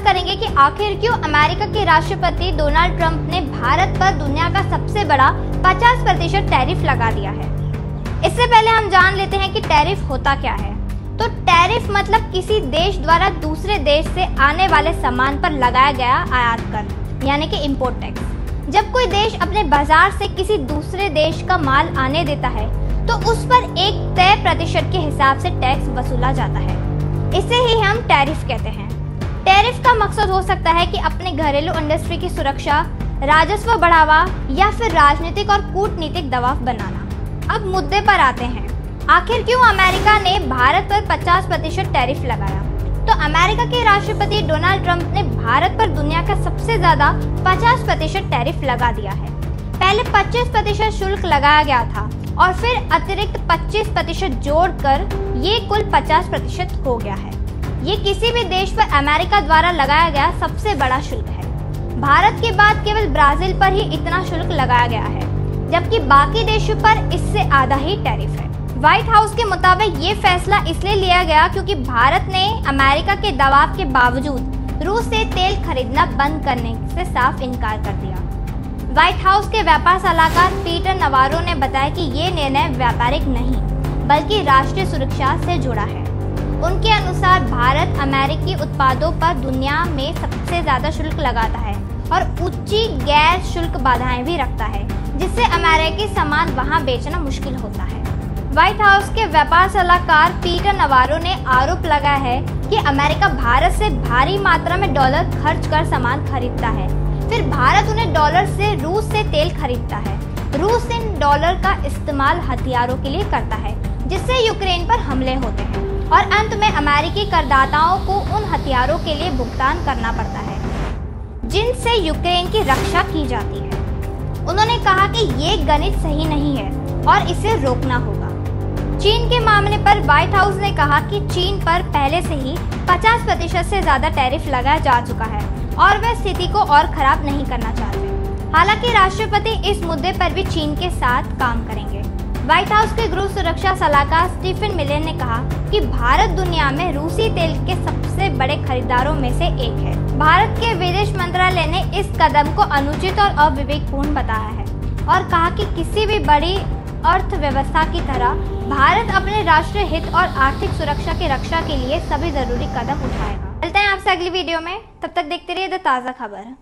करेंगे कि आखिर क्यों अमेरिका के राष्ट्रपति डोनाल्ड ट्रंप ने भारत पर दुनिया का सबसे बड़ा 50% टैरिफ लगा दिया है। इससे पहले हम जान लेते हैं कि टैरिफ होता क्या है। तो टैरिफ मतलब किसी देश द्वारा दूसरे देश से आने वाले सामान पर लगाया गया आयात कर, यानी कि इम्पोर्ट टैक्स। जब कोई देश अपने बाजार से किसी दूसरे देश का माल आने देता है तो उस पर एक तय प्रतिशत के हिसाब से टैक्स वसूला जाता है। इसे ही हम टैरिफ कहते हैं। टैरिफ का मकसद हो सकता है कि अपने घरेलू इंडस्ट्री की सुरक्षा, राजस्व बढ़ावा या फिर राजनीतिक और कूटनीतिक दबाव बनाना। अब मुद्दे पर आते हैं, आखिर क्यों अमेरिका ने भारत पर 50% टैरिफ लगाया। तो अमेरिका के राष्ट्रपति डोनाल्ड ट्रंप ने भारत पर दुनिया का सबसे ज्यादा 50% टैरिफ लगा दिया है। पहले 25% शुल्क लगाया गया था और फिर अतिरिक्त 25% जोड़कर ये कुल 50% हो गया है। ये किसी भी देश पर अमेरिका द्वारा लगाया गया सबसे बड़ा शुल्क है। भारत के बाद केवल ब्राजील पर ही इतना शुल्क लगाया गया है, जबकि बाकी देशों पर इससे आधा ही टैरिफ है। व्हाइट हाउस के मुताबिक ये फैसला इसलिए लिया गया क्योंकि भारत ने अमेरिका के दबाव के बावजूद रूस से तेल खरीदना बंद करने से साफ इनकार कर दिया। व्हाइट हाउस के व्यापार सलाहकार पीटर नवारो ने बताया कि ये निर्णय व्यापारिक नहीं बल्कि राष्ट्रीय सुरक्षा से जुड़ा है। उनके अनुसार भारत अमेरिकी उत्पादों पर दुनिया में सबसे ज्यादा शुल्क लगाता है और ऊंची गैर शुल्क बाधाएं भी रखता है, जिससे अमेरिकी सामान वहां बेचना मुश्किल होता है। व्हाइट हाउस के व्यापार सलाहकार पीटर नवारो ने आरोप लगाया है कि अमेरिका भारत से भारी मात्रा में डॉलर खर्च कर सामान खरीदता है, फिर भारत उन्हें डॉलर से रूस से तेल खरीदता है। रूस इन डॉलर का इस्तेमाल हथियारों के लिए करता है, जिससे यूक्रेन पर हमले होते हैं और अंत में अमेरिकी करदाताओं को उन हथियारों के लिए भुगतान करना पड़ता है जिनसे यूक्रेन की रक्षा की जाती है। उन्होंने कहा कि ये गणित सही नहीं है और इसे रोकना होगा। चीन के मामले पर व्हाइट हाउस ने कहा कि चीन पर पहले से ही 50% से ज्यादा टैरिफ लगाया जा चुका है और वे स्थिति को और खराब नहीं करना चाहते। हालांकि राष्ट्रपति इस मुद्दे पर भी चीन के साथ काम करेंगे। व्हाइट हाउस के गृह सुरक्षा सलाहकार स्टीफन मिलर ने कहा कि भारत दुनिया में रूसी तेल के सबसे बड़े खरीदारों में से एक है। भारत के विदेश मंत्रालय ने इस कदम को अनुचित और अविवेकपूर्ण बताया है और कहा कि किसी भी बड़ी अर्थव्यवस्था की तरह भारत अपने राष्ट्रीय हित और आर्थिक सुरक्षा की रक्षा के लिए सभी जरूरी कदम उठाएगा। मिलते हैं आपसे अगली वीडियो में, तब तक देखते रहिए द ताज़ा खबर।